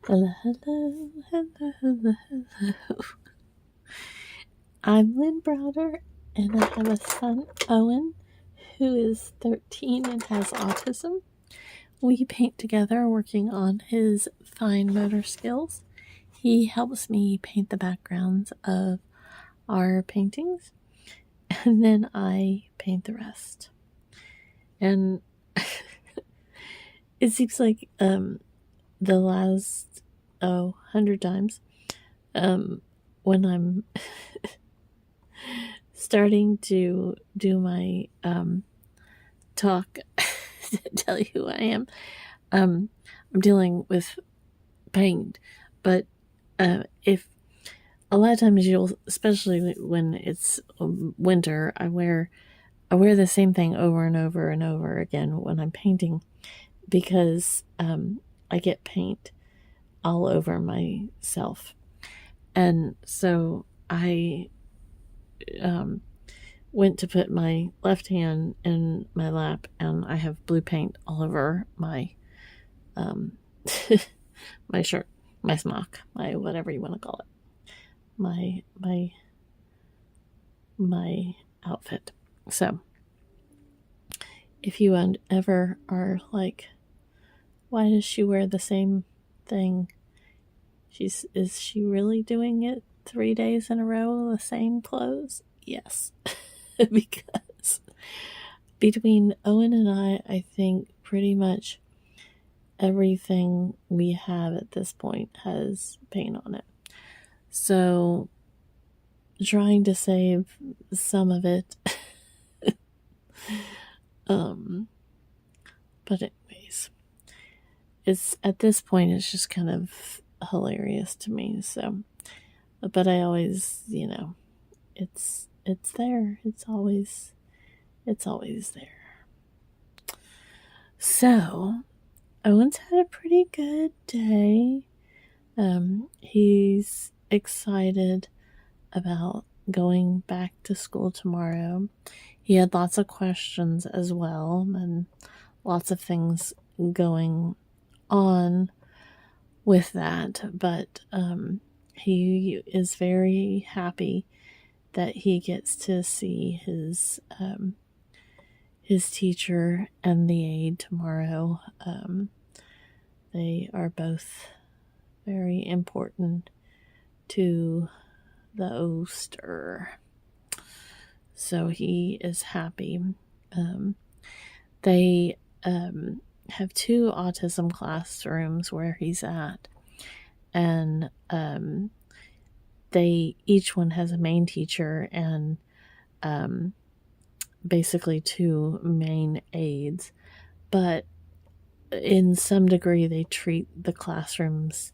Hello, hello, hello, hello, hello. I'm Lynn Browder, and I have a son, Owen, who is 13 and has autism. We paint together, working on his fine motor skills. He helps me paint the backgrounds of our paintings, and then I paint the rest. And it seems like the last 100 times when I'm starting to do my talk to tell you who I am, I'm dealing with pain. But if a lot of times you'll, especially when it's winter, I wear the same thing over and over and over again when I'm painting because I get paint all over myself. And so I went to put my left hand in my lap, and I have blue paint all over my my shirt, my smock, my whatever you want to call it, my outfit. So if you ever are like, why does she wear the same thing? Is she really doing it 3 days in a row, the same clothes? Yes. Because between Owen and I think pretty much everything we have at this point has paint on it. So trying to save some of it. But anyways, it's at this point it's just kind of hilarious to me. So, but I always, it's there. It's always there. So Owen's had a pretty good day. He's excited about going back to school tomorrow. He had lots of questions as well, and lots of things going on with that, but he is very happy that he gets to see his teacher and the aide tomorrow. They are both very important to the Oster. So he is happy. They have 2 autism classrooms where he's at, and they each one has a main teacher and basically 2 main aides, but in some degree they treat the classrooms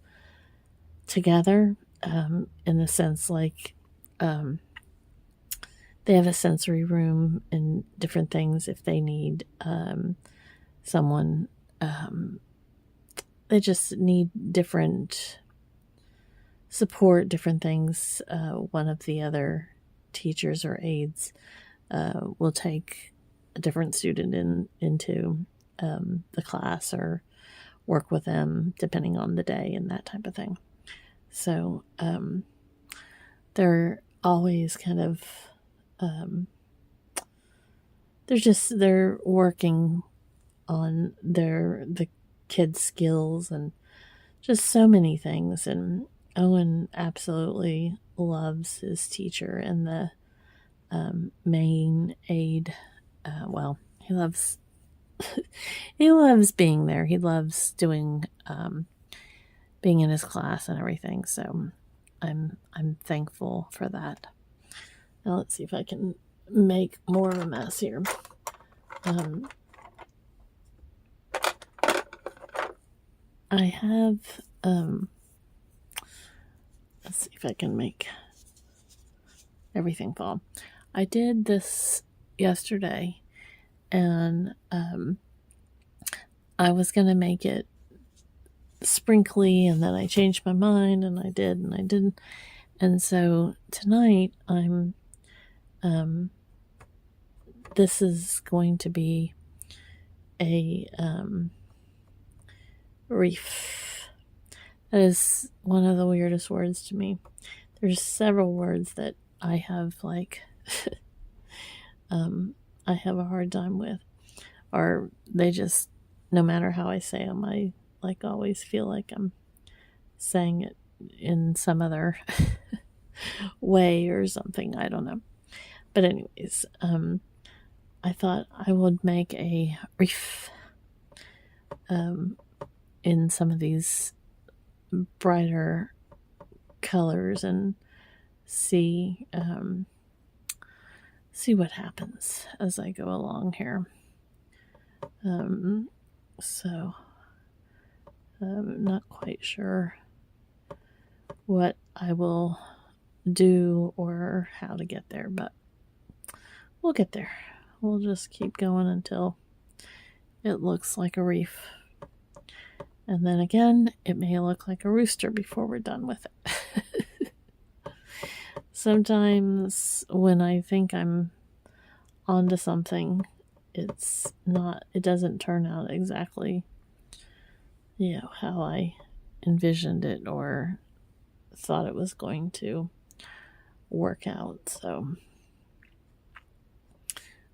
together, in the sense like they have a sensory room and different things if they need someone. They just need different support, different things. One of the other teachers or aides will take a different student into the class or work with them depending on the day and that type of thing. So they're always kind of they're working on the kids' skills and just so many things. And Owen absolutely loves his teacher and the main aide. He loves he loves being there. He loves doing being in his class and everything. So I'm thankful for that. Now let's see if I can make more of a mess here. I have let's see if I can make everything fall. I did this yesterday, and I was gonna make it sprinkly, and then I changed my mind, and I did and I didn't. And so tonight I'm this is going to be a reef That is one of the weirdest words to me. There's several words that I have I have a hard time with, or they just, no matter how I say them, I always feel like I'm saying it in some other way or something. I don't know. But anyways, I thought I would make a reef in some of these brighter colors and see what happens as I go along here. So I'm not quite sure what I will do or how to get there, but we'll get there. We'll just keep going until it looks like a reef. And then again, it may look like a rooster before we're done with it. Sometimes when I think I'm onto something, it's not, it doesn't turn out exactly, how I envisioned it or thought it was going to work out. So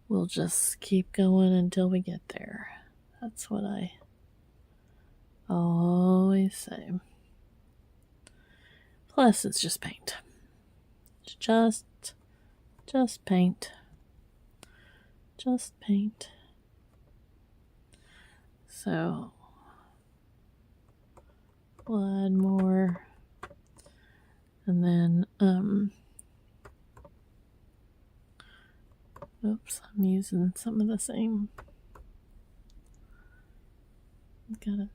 we'll just keep going until we get there. That's what I always say. Plus, it's just paint. It's just paint. Just paint. So we'll add more. And then, oops, I'm using some of the same. Gotta,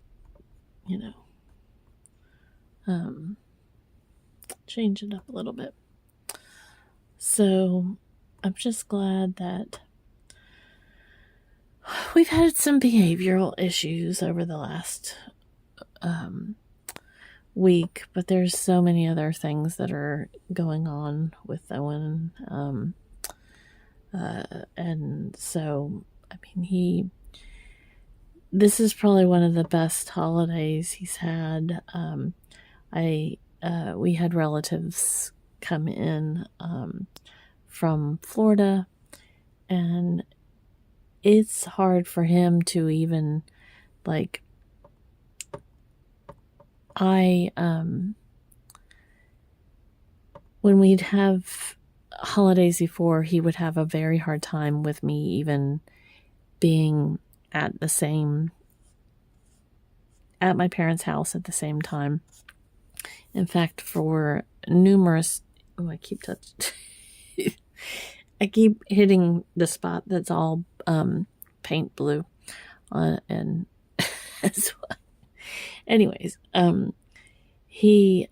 change it up a little bit. So I'm just glad that we've had some behavioral issues over the last week, but there's so many other things that are going on with Owen. And so, I mean, this is probably one of the best holidays he's had. We had relatives come in from Florida, and it's hard for him to even when we'd have holidays before, he would have a very hard time with me even being at my parents' house at the same time. In fact, for numerous, I keep hitting the spot that's all paint blue on, and as well. Anyways, he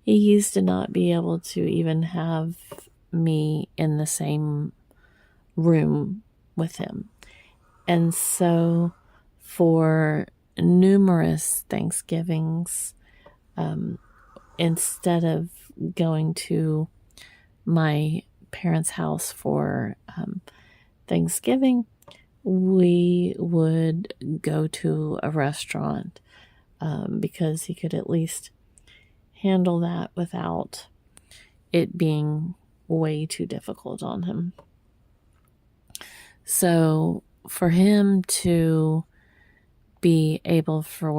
used to not be able to even have me in the same room with him. And so for numerous Thanksgivings, instead of going to my parents' house for Thanksgiving, we would go to a restaurant because he could at least handle that without it being way too difficult on him. So for him to be able to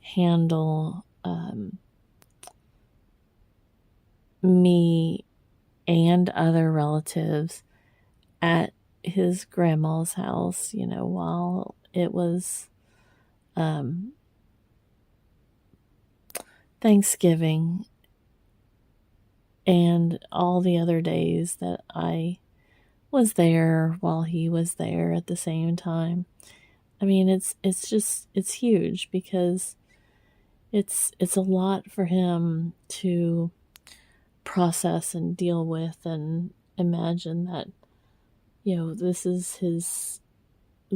handle me and other relatives at his grandma's house, while it was Thanksgiving, and all the other days that I was there while he was there at the same time. I mean, it's huge, because it's a lot for him to process and deal with, and imagine that, this is his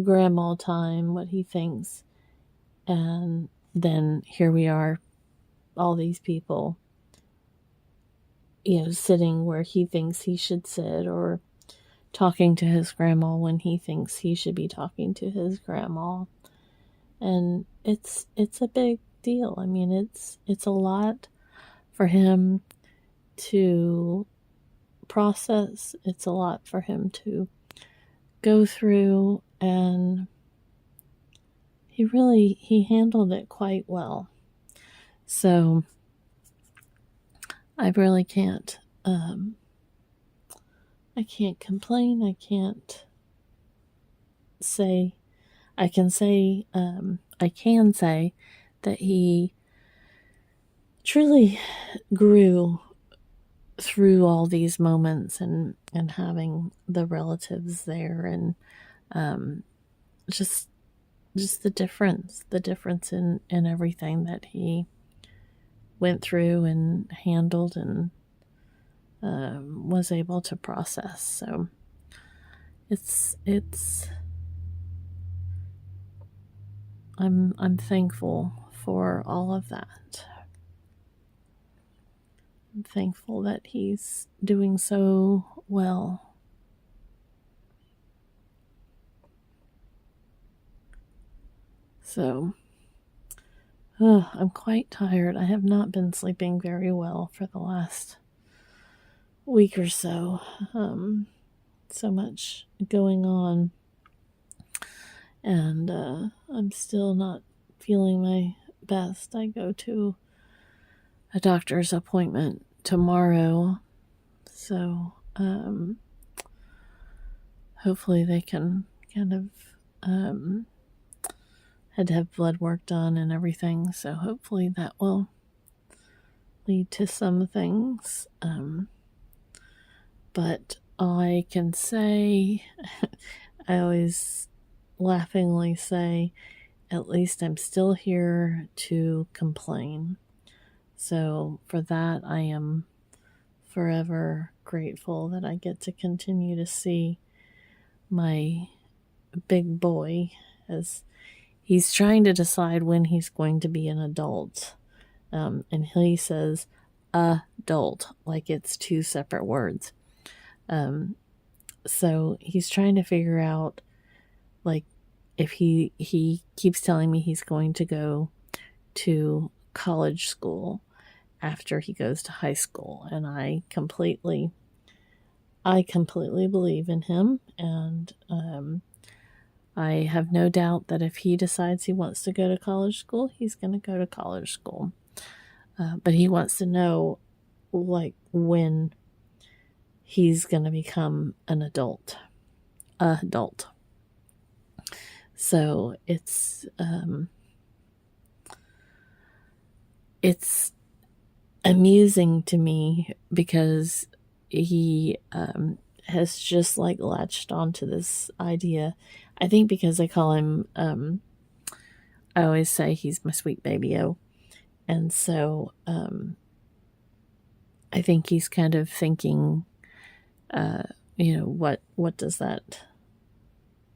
grandma time, what he thinks, and then here we are, all these people, sitting where he thinks he should sit, or talking to his grandma when he thinks he should be talking to his grandma. And it's a big deal. I mean, it's a lot for him to process. It's a lot for him to go through, and he handled it quite well. So I really can't I can't complain. I can say that he truly grew through all these moments, and having the relatives there, and just the difference in everything that he went through and handled, and was able to process. So I'm thankful for all of that. I'm thankful that he's doing so well. So I'm quite tired. I have not been sleeping very well for the last week or so. So much going on, and I'm still not feeling my best. I go to a doctor's appointment tomorrow, so hopefully they can kind of had to have blood work done and everything, so hopefully that will lead to some things. But I can say, I always laughingly say, at least I'm still here to complain. So for that, I am forever grateful that I get to continue to see my big boy, as he's trying to decide when he's going to be an adult. And he says adult like it's two separate words. So he's trying to figure out, like, if he keeps telling me he's going to go to college school after he goes to high school, and I completely believe in him, and I have no doubt that if he decides he wants to go to college school, he's going to go to college school. But he wants to know, like, when he's going to become an adult. So it's amusing to me, because he has just like latched onto this idea. I think because I call him, I always say he's my sweet baby-o. And so I think he's kind of thinking, what does that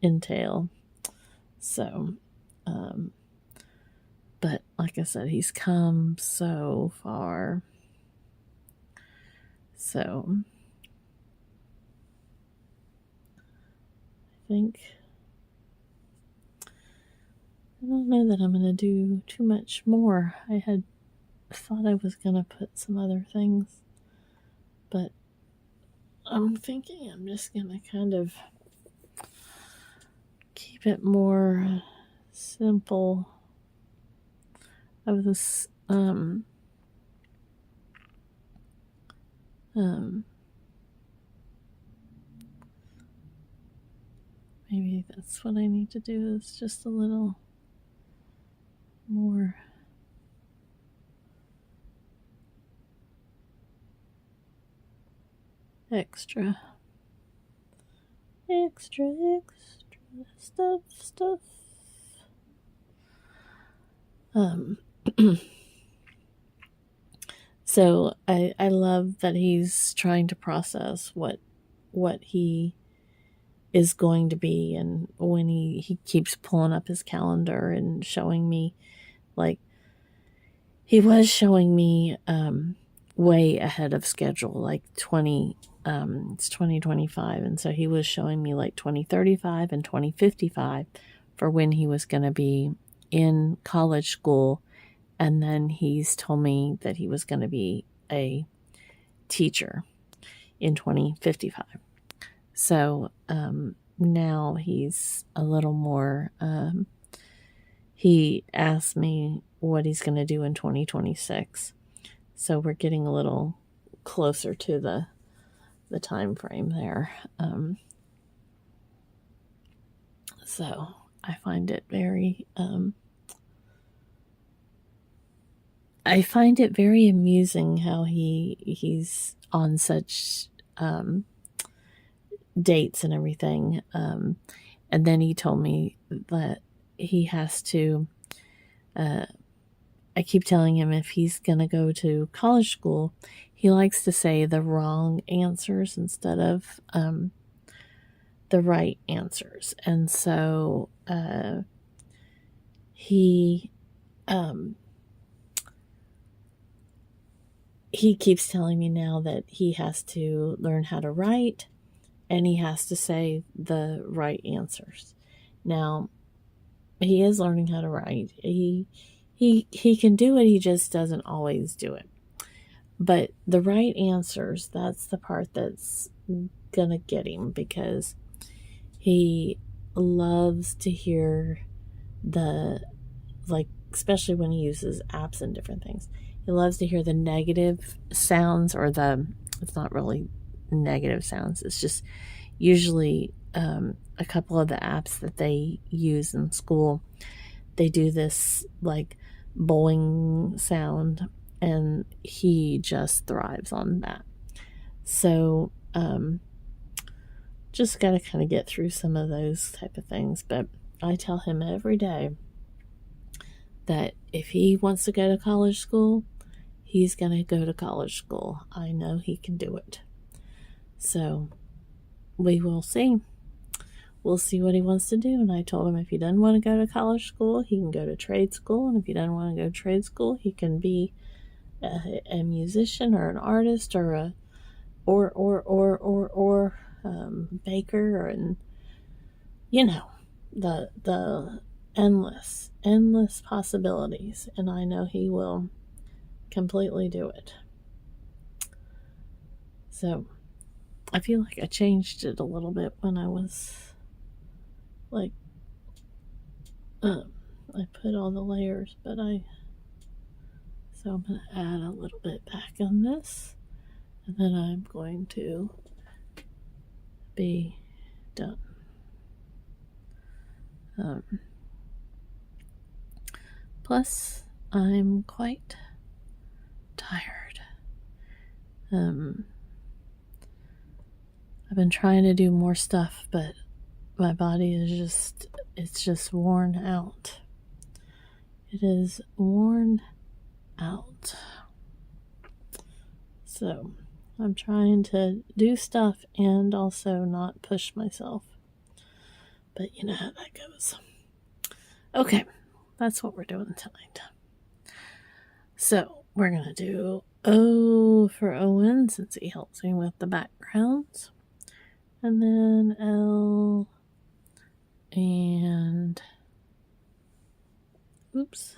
entail? So, but like I said, he's come so far. So I don't know that I'm going to do too much more. I had thought I was going to put some other things, but I'm thinking I'm just going to kind of keep it more simple. I was maybe that's what I need to do, is just a little more extra stuff. So I love that he's trying to process what he is going to be, and when he keeps pulling up his calendar and showing me, like, he was showing me way ahead of schedule, like 20 it's 2025, and so he was showing me like 2035 and 2055 for when he was going to be in college school, and then he's told me that he was going to be a teacher in 2055. So now he's a little more, he asked me what he's going to do in 2026. So we're getting a little closer to the time frame there. So I find it very amusing how he's on such dates and everything. And then he told me that he has to, I keep telling him if he's going to go to college school, he likes to say the wrong answers instead of the right answers. And so he keeps telling me now that he has to learn how to write and he has to say the right answers. Now, he is learning how to write. He can do it, he just doesn't always do it. But the right answers, that's the part that's gonna get him, because he loves to hear especially when he uses apps and different things. He loves to hear the negative sounds, or it's not really negative sounds. It's just usually a couple of the apps that they use in school. They do this like boing sound, and he just thrives on that. So just got to kind of get through some of those type of things. But I tell him every day that if he wants to go to college school, he's going to go to college school. I know he can do it. So we will see. We'll see what he wants to do. And I told him if he doesn't want to go to college school, he can go to trade school. And if he doesn't want to go to trade school, he can be a musician or an artist or a baker, and the endless possibilities. And I know he will completely do it. So I feel like I changed it a little bit when I was like, I put all the layers, so I'm going to add a little bit back on this, and then I'm going to be done. Plus, I'm quite tired. I've been trying to do more stuff, but my body is just worn out. It is worn out. So I'm trying to do stuff and also not push myself. But you know how that goes. Okay, that's what we're doing tonight. So we're going to do O for Owen, since he helps me with the backgrounds. And then L and oops.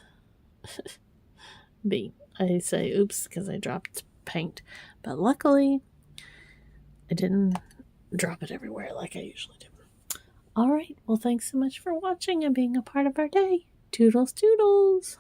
B. I say oops because I dropped paint, but luckily I didn't drop it everywhere like I usually do. All right, well, thanks so much for watching and being a part of our day. Toodles, toodles.